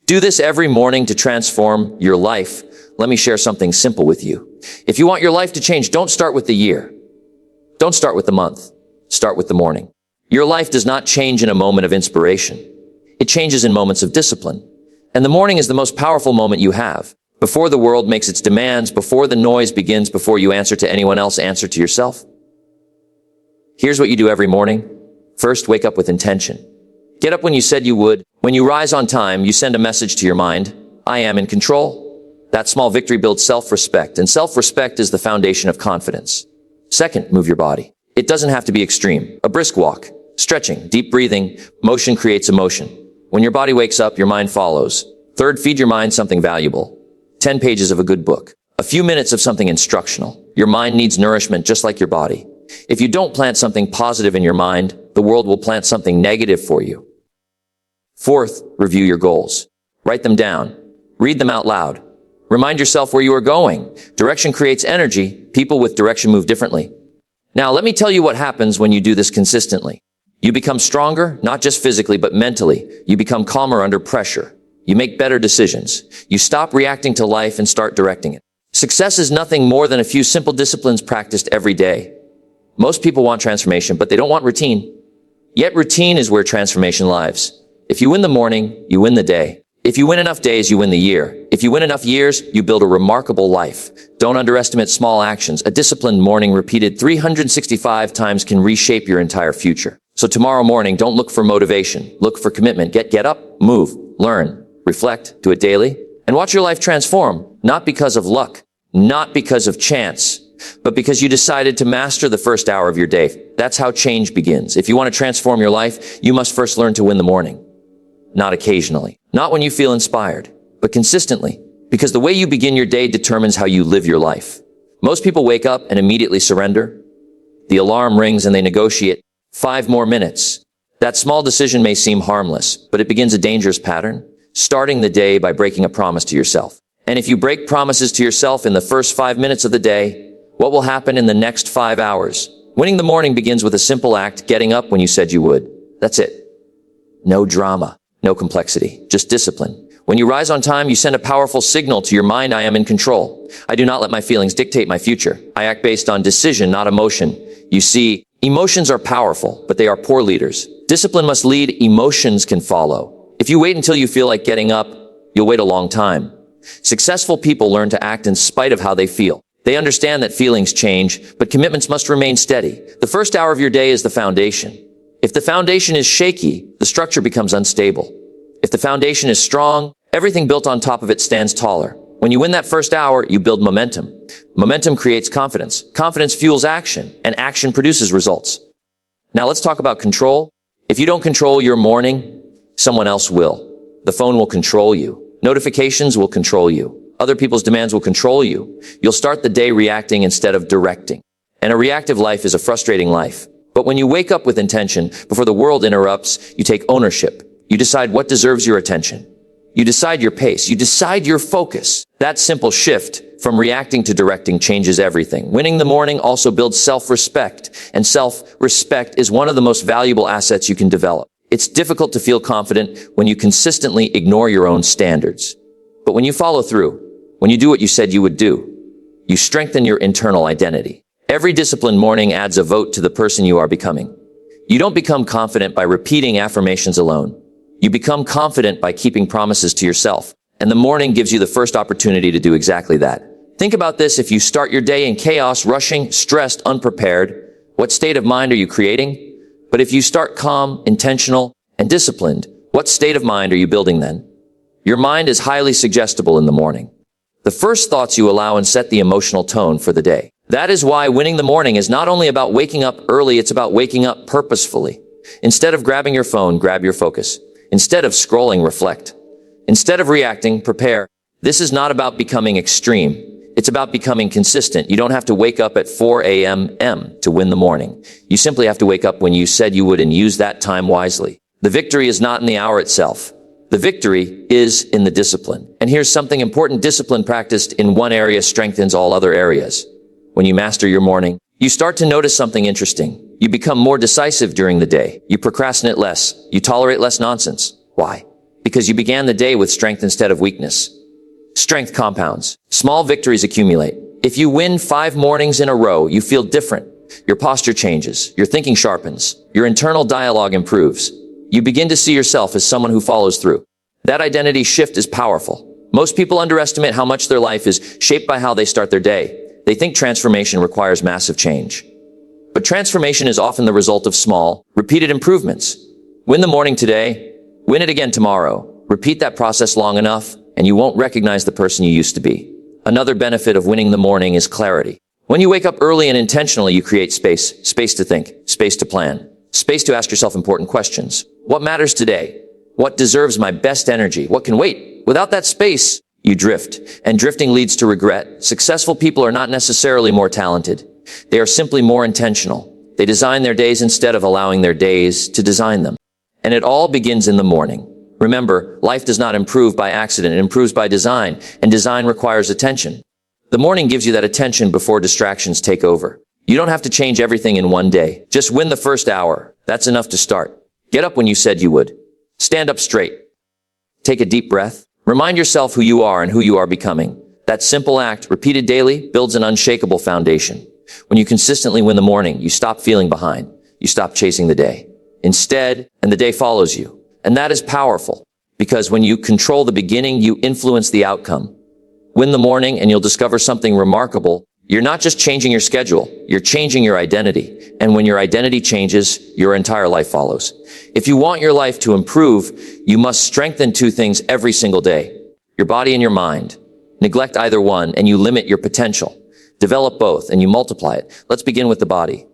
Do this every morning to transform your life. Let me share something simple with you. If you want your life to change, don't start with the year. Don't start with the month. Start with the morning. Your life does not change in a moment of inspiration. It changes in moments of discipline. And the morning is the most powerful moment you have. Before the world makes its demands, before the noise begins, before you answer to anyone else, answer to yourself. Here's what you do every morning. First, wake up with intention. Get up when you said you would. When you rise on time, you send a message to your mind. I am in control. That small victory builds self-respect, and self-respect is the foundation of confidence. Second, move your body. It doesn't have to be extreme. A brisk walk, stretching, deep breathing, motion creates emotion. When your body wakes up, your mind follows. Third, feed your mind something valuable. 10 pages of a good book. A few minutes of something instructional. Your mind needs nourishment just like your body. If you don't plant something positive in your mind, the world will plant something negative for you. Fourth, review your goals. Write them down. Read them out loud. Remind yourself where you are going. Direction creates energy. People with direction move differently. Now, let me tell you what happens when you do this consistently. You become stronger, not just physically, but mentally. You become calmer under pressure. You make better decisions. You stop reacting to life and start directing it. Success is nothing more than a few simple disciplines practiced every day. Most people want transformation, but they don't want routine. Yet routine is where transformation lives. If you win the morning, you win the day. If you win enough days, you win the year. If you win enough years, you build a remarkable life. Don't underestimate small actions. A disciplined morning repeated 365 times can reshape your entire future. So tomorrow morning, don't look for motivation. Look for commitment. Get up, move, learn, reflect, do it daily, and watch your life transform. Not because of luck, not because of chance, but because you decided to master the first hour of your day. That's how change begins. If you want to transform your life, you must first learn to win the morning. Not occasionally, not when you feel inspired, but consistently, because the way you begin your day determines how you live your life. Most people wake up and immediately surrender. The alarm rings and they negotiate 5 more minutes. That small decision may seem harmless, but it begins a dangerous pattern, starting the day by breaking a promise to yourself. And if you break promises to yourself in the first 5 minutes of the day, what will happen in the next 5 hours? Winning the morning begins with a simple act, getting up when you said you would. That's it. No drama. No complexity, just discipline. When you rise on time, you send a powerful signal to your mind, I am in control. I do not let my feelings dictate my future. I act based on decision, not emotion. You see, emotions are powerful, but they are poor leaders. Discipline must lead, emotions can follow. If you wait until you feel like getting up, you'll wait a long time. Successful people learn to act in spite of how they feel. They understand that feelings change, but commitments must remain steady. The first hour of your day is the foundation. If the foundation is shaky, the structure becomes unstable. If the foundation is strong, everything built on top of it stands taller. When you win that first hour, you build momentum. Momentum creates confidence. Confidence fuels action, and action produces results. Now let's talk about control. If you don't control your morning, someone else will. The phone will control you. Notifications will control you. Other people's demands will control you. You'll start the day reacting instead of directing. And a reactive life is a frustrating life. But when you wake up with intention, before the world interrupts, you take ownership. You decide what deserves your attention. You decide your pace. You decide your focus. That simple shift from reacting to directing changes everything. Winning the morning also builds self-respect, and self-respect is one of the most valuable assets you can develop. It's difficult to feel confident when you consistently ignore your own standards. But when you follow through, when you do what you said you would do, you strengthen your internal identity. Every disciplined morning adds a vote to the person you are becoming. You don't become confident by repeating affirmations alone. You become confident by keeping promises to yourself. And the morning gives you the first opportunity to do exactly that. Think about this. If you start your day in chaos, rushing, stressed, unprepared, what state of mind are you creating? But if you start calm, intentional, and disciplined, what state of mind are you building then? Your mind is highly suggestible in the morning. The first thoughts you allow and set the emotional tone for the day. That is why winning the morning is not only about waking up early, it's about waking up purposefully. Instead of grabbing your phone, grab your focus. Instead of scrolling, reflect. Instead of reacting, prepare. This is not about becoming extreme. It's about becoming consistent. You don't have to wake up at 4 a.m. to win the morning. You simply have to wake up when you said you would and use that time wisely. The victory is not in the hour itself. The victory is in the discipline. And here's something important. Discipline practiced in one area strengthens all other areas. When you master your morning, you start to notice something interesting. You become more decisive during the day. You procrastinate less. You tolerate less nonsense. Why? Because because you began the day with strength instead of weakness. Strength compounds. Small victories accumulate. If you win 5 mornings in a row, you feel different. Your posture changes. Your thinking sharpens. Your internal dialogue improves. You begin to see yourself as someone who follows through. That identity shift is powerful. Most people underestimate how much their life is shaped by how they start their day. They think transformation requires massive change. But transformation is often the result of small, repeated improvements. Win the morning today, win it again tomorrow. Repeat that process long enough, and you won't recognize the person you used to be. Another benefit of winning the morning is clarity. When you wake up early and intentionally, you create space to think, space to plan, space to ask yourself important questions. What matters today? What deserves my best energy? What can wait? Without that space, you drift, and drifting leads to regret. Successful people are not necessarily more talented. They are simply more intentional. They design their days instead of allowing their days to design them. And it all begins in the morning. Remember, life does not improve by accident. It improves by design, and design requires attention. The morning gives you that attention before distractions take over. You don't have to change everything in one day. Just win the first hour. That's enough to start. Get up when you said you would. Stand up straight. Take a deep breath. Remind yourself who you are and who you are becoming. That simple act, repeated daily, builds an unshakable foundation. When you consistently win the morning, you stop feeling behind. You stop chasing the day. Instead, and the day follows you. And that is powerful, because when you control the beginning, you influence the outcome. Win the morning and you'll discover something remarkable. You're not just changing your schedule, you're changing your identity. And when your identity changes, your entire life follows. If you want your life to improve, you must strengthen 2 things every single day: your body and your mind. Neglect either one and you limit your potential. Develop both and you multiply it. Let's begin with the body.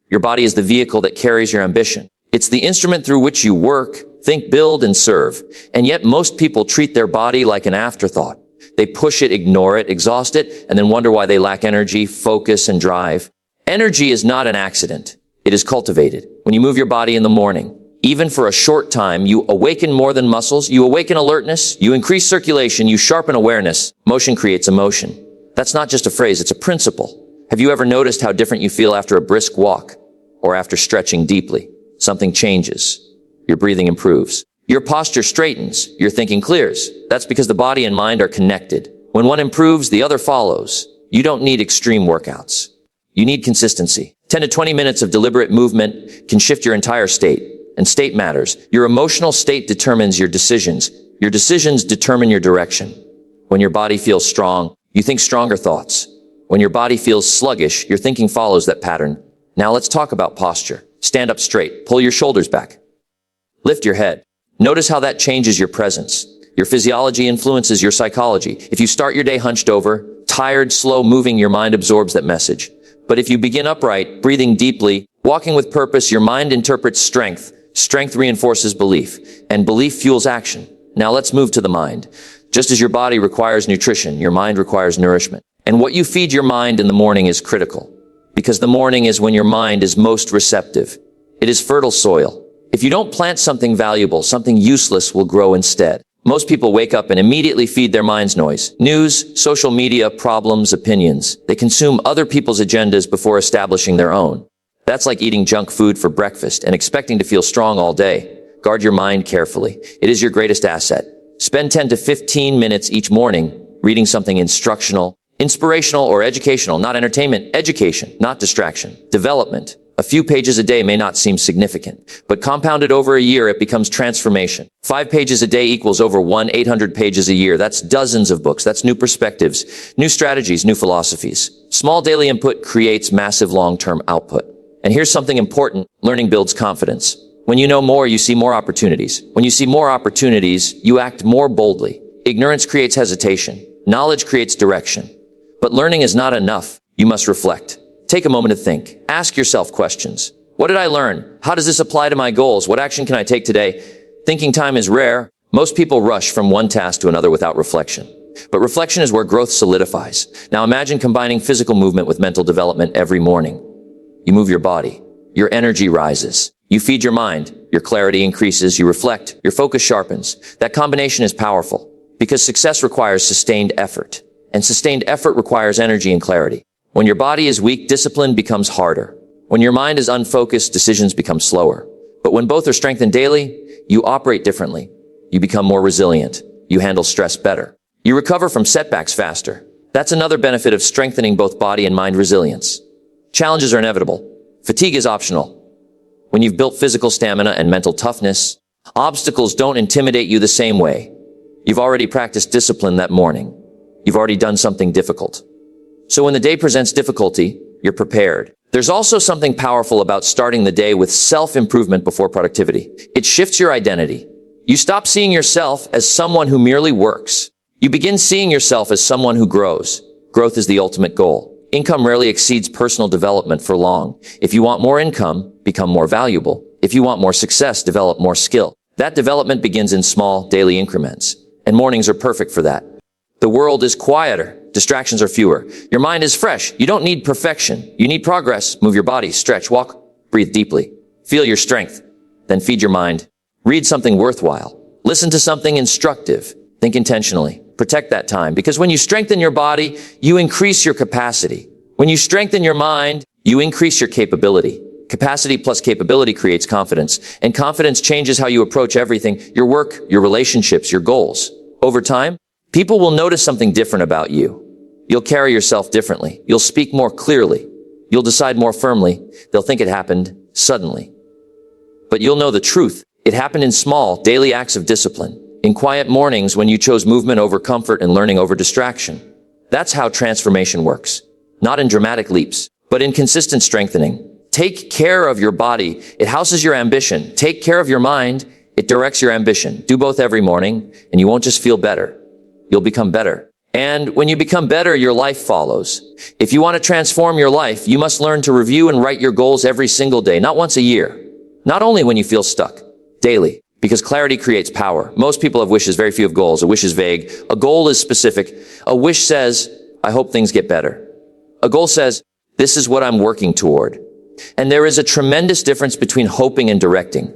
Your body is the vehicle that carries your ambition. It's the instrument through which you work, think, build, and serve. And yet most people treat their body like an afterthought. They push it, ignore it, exhaust it, and then wonder why they lack energy, focus, and drive. Energy is not an accident. It is cultivated. When you move your body in the morning, even for a short time, you awaken more than muscles. You awaken alertness. You increase circulation. You sharpen awareness. Motion creates emotion. That's not just a phrase. It's a principle. Have you ever noticed how different you feel after a brisk walk or after stretching deeply? Something changes. Your breathing improves. Your posture straightens. Your thinking clears. That's because the body and mind are connected. When one improves, the other follows. You don't need extreme workouts. You need consistency. 10 to 20 minutes of deliberate movement can shift your entire state. And state matters. Your emotional state determines your decisions. Your decisions determine your direction. When your body feels strong, you think stronger thoughts. When your body feels sluggish, your thinking follows that pattern. Now let's talk about posture. Stand up straight. Pull your shoulders back. Lift your head. Notice how that changes your presence. Your physiology influences your psychology. If you start your day hunched over, tired, slow moving, your mind absorbs that message. But if you begin upright, breathing deeply, walking with purpose, your mind interprets strength. Strength reinforces belief, and belief fuels action. Now let's move to the mind. Just as your body requires nutrition, your mind requires nourishment. And what you feed your mind in the morning is critical, because the morning is when your mind is most receptive. It is fertile soil. If you don't plant something valuable, something useless will grow instead. Most people wake up and immediately feed their minds noise. News, social media, problems, opinions. They consume other people's agendas before establishing their own. That's like eating junk food for breakfast and expecting to feel strong all day. Guard your mind carefully. It is your greatest asset. Spend 10 to 15 minutes each morning reading something instructional, inspirational, or educational, not entertainment, education, not distraction, development. A few pages a day may not seem significant, but compounded over a year, it becomes transformation. 5 pages a day equals over 800 pages a year. That's dozens of books. That's new perspectives, new strategies, new philosophies. Small daily input creates massive long-term output. And here's something important. Learning builds confidence. When you know more, you see more opportunities. When you see more opportunities, you act more boldly. Ignorance creates hesitation. Knowledge creates direction. But learning is not enough. You must reflect. Take a moment to think. Ask yourself questions. What did I learn? How does this apply to my goals? What action can I take today? Thinking time is rare. Most people rush from one task to another without reflection. But reflection is where growth solidifies. Now imagine combining physical movement with mental development every morning. You move your body. Your energy rises. You feed your mind. Your clarity increases. You reflect. Your focus sharpens. That combination is powerful because success requires sustained effort. And sustained effort requires energy and clarity. When your body is weak, discipline becomes harder. When your mind is unfocused, decisions become slower. But when both are strengthened daily, you operate differently. You become more resilient. You handle stress better. You recover from setbacks faster. That's another benefit of strengthening both body and mind resilience. Challenges are inevitable. Fatigue is optional. When you've built physical stamina and mental toughness, obstacles don't intimidate you the same way. You've already practiced discipline that morning. You've already done something difficult. So when the day presents difficulty, you're prepared. There's also something powerful about starting the day with self-improvement before productivity. It shifts your identity. You stop seeing yourself as someone who merely works. You begin seeing yourself as someone who grows. Growth is the ultimate goal. Income rarely exceeds personal development for long. If you want more income, become more valuable. If you want more success, develop more skill. That development begins in small, daily increments. And mornings are perfect for that. The world is quieter. Distractions are fewer. Your mind is fresh. You don't need perfection. You need progress. Move your body, stretch, walk, breathe deeply. Feel your strength. Then feed your mind. Read something worthwhile. Listen to something instructive. Think intentionally. Protect that time, because when you strengthen your body, you increase your capacity. When you strengthen your mind, you increase your capability. Capacity plus capability creates confidence, and confidence changes how you approach everything, your work, your relationships, your goals. Over time, people will notice something different about you. You'll carry yourself differently. You'll speak more clearly. You'll decide more firmly. They'll think it happened suddenly. But you'll know the truth. It happened in small, daily acts of discipline. In quiet mornings when you chose movement over comfort and learning over distraction. That's how transformation works. Not in dramatic leaps, but in consistent strengthening. Take care of your body. It houses your ambition. Take care of your mind. It directs your ambition. Do both every morning, and you won't just feel better. You'll become better. And when you become better, your life follows. If you want to transform your life, you must learn to review and write your goals every single day, not once a year. Not only when you feel stuck. Daily. Because clarity creates power. Most people have wishes, very few have goals. A wish is vague. A goal is specific. A wish says, I hope things get better. A goal says, this is what I'm working toward. And there is a tremendous difference between hoping and directing.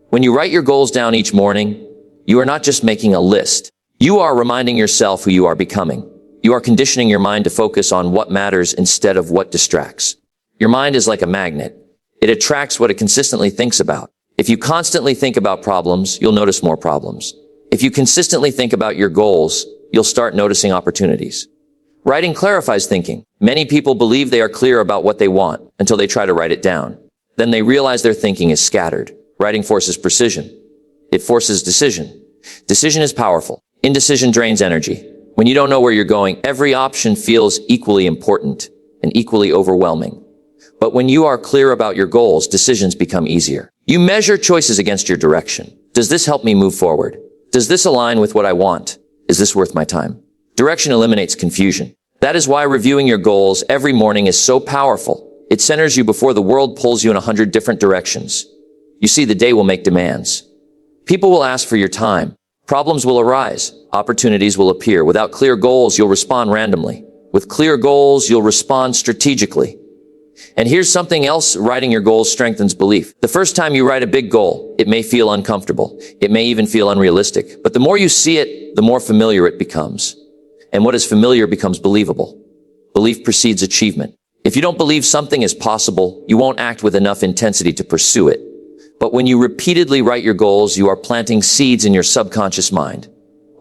When you write your goals down each morning, you are not just making a list. You are reminding yourself who you are becoming. You are conditioning your mind to focus on what matters instead of what distracts. Your mind is like a magnet. It attracts what it consistently thinks about. If you constantly think about problems, you'll notice more problems. If you consistently think about your goals, you'll start noticing opportunities. Writing clarifies thinking. Many people believe they are clear about what they want until they try to write it down. Then they realize their thinking is scattered. Writing forces precision. It forces decision. Decision is powerful. Indecision drains energy. When you don't know where you're going, every option feels equally important and equally overwhelming. But when you are clear about your goals, decisions become easier. You measure choices against your direction. Does this help me move forward? Does this align with what I want? Is this worth my time? Direction eliminates confusion. That is why reviewing your goals every morning is so powerful. It centers you before the world pulls you in 100 different directions. You see, the day will make demands. People will ask for your time. Problems will arise. Opportunities will appear. Without clear goals, you'll respond randomly. With clear goals, you'll respond strategically. And here's something else: writing your goals strengthens belief. The first time you write a big goal, it may feel uncomfortable. It may even feel unrealistic. But the more you see it, the more familiar it becomes. And what is familiar becomes believable. Belief precedes achievement. If you don't believe something is possible, you won't act with enough intensity to pursue it. But when you repeatedly write your goals, you are planting seeds in your subconscious mind.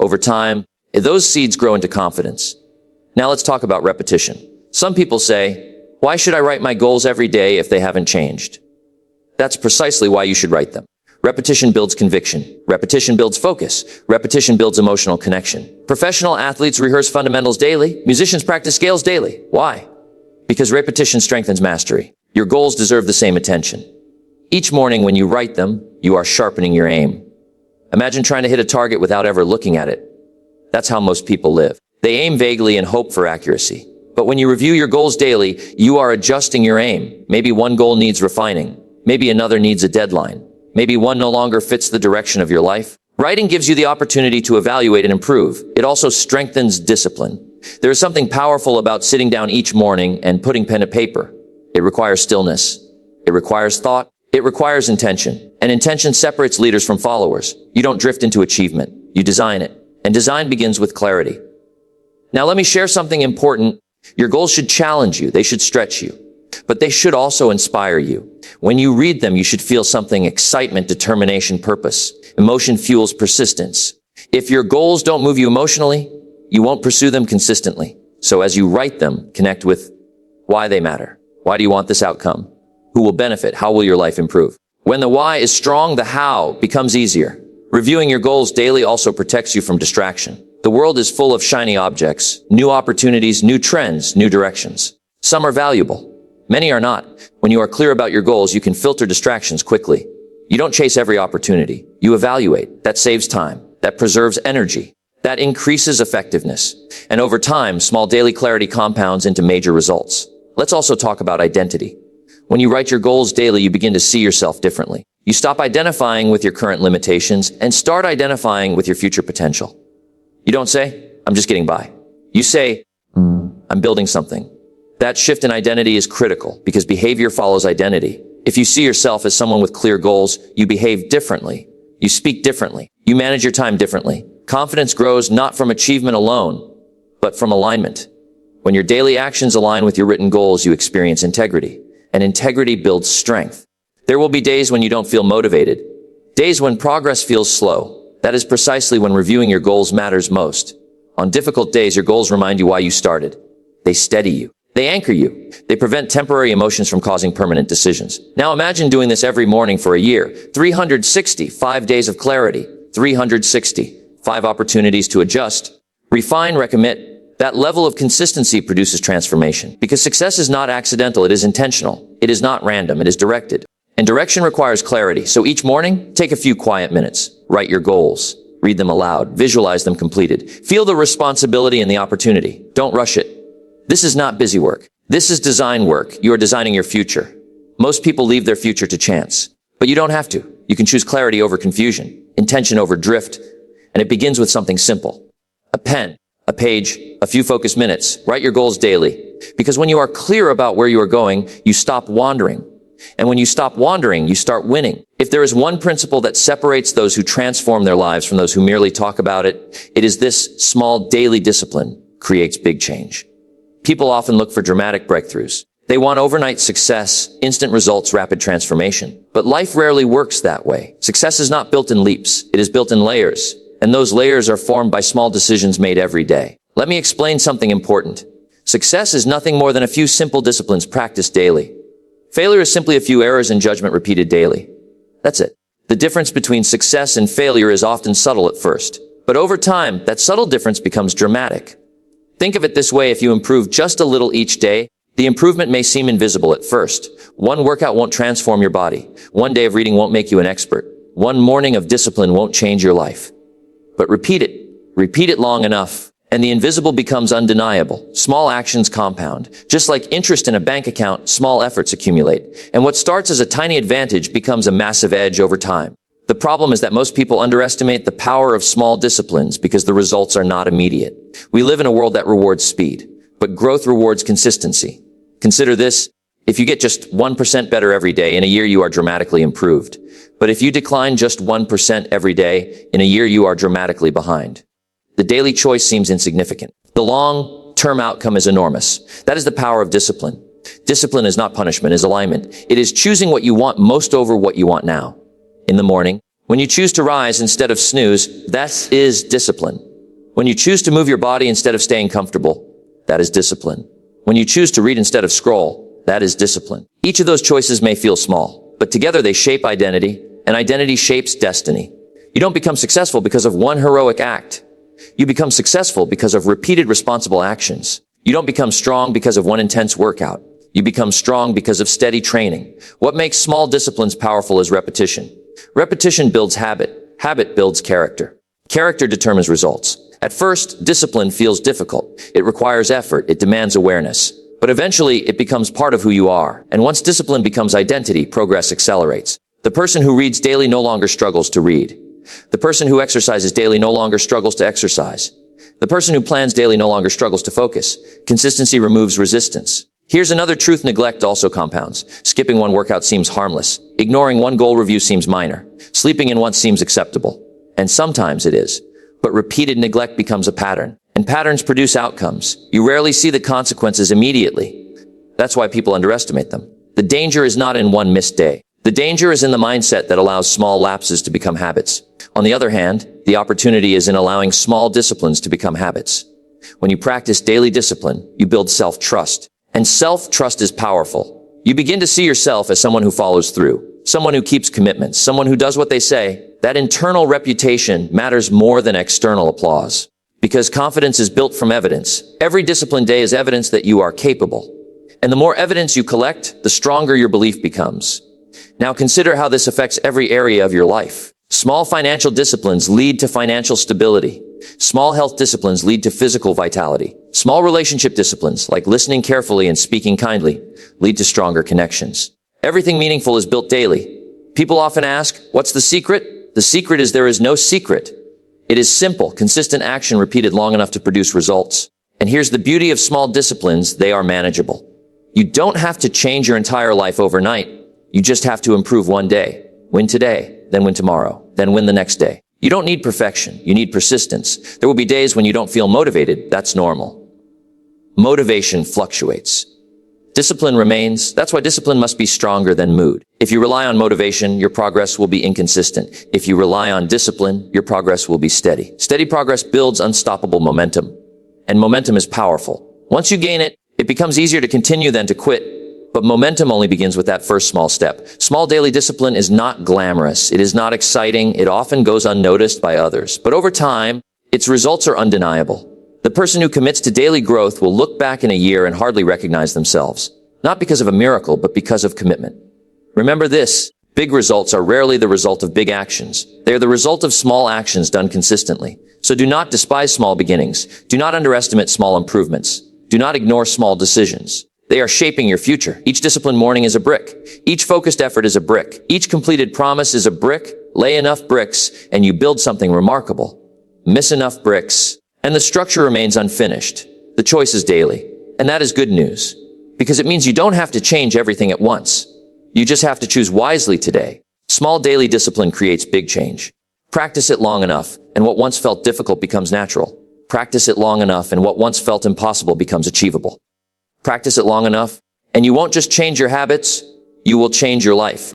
Over time, those seeds grow into confidence. Now let's talk about repetition. Some people say, why should I write my goals every day if they haven't changed? That's precisely why you should write them. Repetition builds conviction. Repetition builds focus. Repetition builds emotional connection. Professional athletes rehearse fundamentals daily. Musicians practice scales daily. Why? Because repetition strengthens mastery. Your goals deserve the same attention. Each morning when you write them, you are sharpening your aim. Imagine trying to hit a target without ever looking at it. That's how most people live. They aim vaguely and hope for accuracy. But when you review your goals daily, you are adjusting your aim. Maybe one goal needs refining. Maybe another needs a deadline. Maybe one no longer fits the direction of your life. Writing gives you the opportunity to evaluate and improve. It also strengthens discipline. There is something powerful about sitting down each morning and putting pen to paper. It requires stillness. It requires thought. It requires intention. And intention separates leaders from followers. You don't drift into achievement. You design it. And design begins with clarity. Now let me share something important. Your goals should challenge you. They should stretch you. but they should also inspire you. When you read them, you should feel something: excitement, determination, purpose. Emotion fuels persistence. If your goals don't move you emotionally, you won't pursue them consistently. So as you write them, connect with why they matter. Why do you want this outcome? Who will benefit? How will your life improve? When the why is strong, the how becomes easier. Reviewing your goals daily also protects you from distraction. The world is full of shiny objects, new opportunities, new trends, new directions. Some are valuable. Many are not. When you are clear about your goals, you can filter distractions quickly. You don't chase every opportunity. You evaluate. That saves time. That preserves energy. That increases effectiveness. And over time, small daily clarity compounds into major results. Let's also talk about identity. When you write your goals daily, you begin to see yourself differently. You stop identifying with your current limitations and start identifying with your future potential. You don't say, "I'm just getting by." You say, "I'm building something." That shift in identity is critical because behavior follows identity. If you see yourself as someone with clear goals, you behave differently. You speak differently. You manage your time differently. Confidence grows not from achievement alone, but from alignment. When your daily actions align with your written goals, you experience integrity, and integrity builds strength. There will be days when you don't feel motivated, days when progress feels slow. That is precisely when reviewing your goals matters most. On difficult days, your goals remind you why you started. They steady you. They anchor you. They prevent temporary emotions from causing permanent decisions. Now imagine doing this every morning for a year. 360, 5 days of clarity. 360, 5 opportunities to adjust, refine, recommit. That level of consistency produces transformation. Because success is not accidental, it is intentional. It is not random, it is directed. And direction requires clarity. So each morning, take a few quiet minutes. Write your goals. Read them aloud. Visualize them completed. Feel the responsibility and the opportunity. Don't rush it. This is not busy work. This is design work. You are designing your future. Most people leave their future to chance. But you don't have to. You can choose clarity over confusion, intention over drift. And it begins with something simple. A pen, a page, a few focused minutes. Write your goals daily. Because when you are clear about where you are going, you stop wandering. And when you stop wandering, you start winning. If there is one principle that separates those who transform their lives from those who merely talk about it, it is this: small daily discipline creates big change. People often look for dramatic breakthroughs. They want overnight success, instant results, rapid transformation. But life rarely works that way. Success is not built in leaps. It is built in layers. And those layers are formed by small decisions made every day. Let me explain something important. Success is nothing more than a few simple disciplines practiced daily. Failure is simply a few errors in judgment repeated daily. That's it. The difference between success and failure is often subtle at first. But over time, that subtle difference becomes dramatic. Think of it this way: if you improve just a little each day, the improvement may seem invisible at first. One workout won't transform your body. One day of reading won't make you an expert. One morning of discipline won't change your life. But repeat it long enough, and the invisible becomes undeniable. Small actions compound. Just like interest in a bank account, small efforts accumulate. And what starts as a tiny advantage becomes a massive edge over time. The problem is that most people underestimate the power of small disciplines because the results are not immediate. We live in a world that rewards speed, but growth rewards consistency. Consider this: if you get just 1% better every day, in a year you are dramatically improved. But if you decline just 1% every day, in a year you are dramatically behind. The daily choice seems insignificant. The long-term outcome is enormous. That is the power of discipline. Discipline is not punishment, it is alignment. It is choosing what you want most over what you want now. In the morning, when you choose to rise instead of snooze, that is discipline. When you choose to move your body instead of staying comfortable, that is discipline. When you choose to read instead of scroll, that is discipline. Each of those choices may feel small, but together they shape identity, and identity shapes destiny. You don't become successful because of one heroic act. You become successful because of repeated responsible actions. You don't become strong because of one intense workout. You become strong because of steady training. What makes small disciplines powerful is repetition. Repetition builds habit. Habit builds character. Character determines results. At first, discipline feels difficult. It requires effort. It demands awareness. But eventually, it becomes part of who you are. And once discipline becomes identity, progress accelerates. The person who reads daily no longer struggles to read. The person who exercises daily no longer struggles to exercise. The person who plans daily no longer struggles to focus. Consistency removes resistance. Here's another truth: neglect also compounds. Skipping one workout seems harmless. Ignoring one goal review seems minor. Sleeping in once seems acceptable. And sometimes it is. But repeated neglect becomes a pattern. And patterns produce outcomes. You rarely see the consequences immediately. That's why people underestimate them. The danger is not in one missed day. The danger is in the mindset that allows small lapses to become habits. On the other hand, the opportunity is in allowing small disciplines to become habits. When you practice daily discipline, you build self-trust. And self-trust is powerful. You begin to see yourself as someone who follows through, someone who keeps commitments, someone who does what they say. That internal reputation matters more than external applause. Because confidence is built from evidence. Every disciplined day is evidence that you are capable. And the more evidence you collect, the stronger your belief becomes. Now consider how this affects every area of your life. Small financial disciplines lead to financial stability. Small health disciplines lead to physical vitality. Small relationship disciplines, like listening carefully and speaking kindly, lead to stronger connections. Everything meaningful is built daily. People often ask, what's the secret? The secret is there is no secret. It is simple, consistent action repeated long enough to produce results. And here's the beauty of small disciplines, they are manageable. You don't have to change your entire life overnight. You just have to improve one day. Win today, then win tomorrow, then win the next day. You don't need perfection. You need persistence. There will be days when you don't feel motivated. That's normal. Motivation fluctuates. Discipline remains. That's why discipline must be stronger than mood. If you rely on motivation, your progress will be inconsistent. If you rely on discipline, your progress will be steady. Steady progress builds unstoppable momentum. And momentum is powerful. Once you gain it, it becomes easier to continue than to quit. But momentum only begins with that first small step. Small daily discipline is not glamorous. It is not exciting. It often goes unnoticed by others. But over time, its results are undeniable. The person who commits to daily growth will look back in a year and hardly recognize themselves. Not because of a miracle, but because of commitment. Remember this, big results are rarely the result of big actions. They are the result of small actions done consistently. So do not despise small beginnings. Do not underestimate small improvements. Do not ignore small decisions. They are shaping your future. Each disciplined morning is a brick. Each focused effort is a brick. Each completed promise is a brick. Lay enough bricks, and you build something remarkable. Miss enough bricks, and the structure remains unfinished. The choice is daily. And that is good news. Because it means you don't have to change everything at once. You just have to choose wisely today. Small daily discipline creates big change. Practice it long enough, and what once felt difficult becomes natural. Practice it long enough, and what once felt impossible becomes achievable. Practice it long enough, and you won't just change your habits, you will change your life.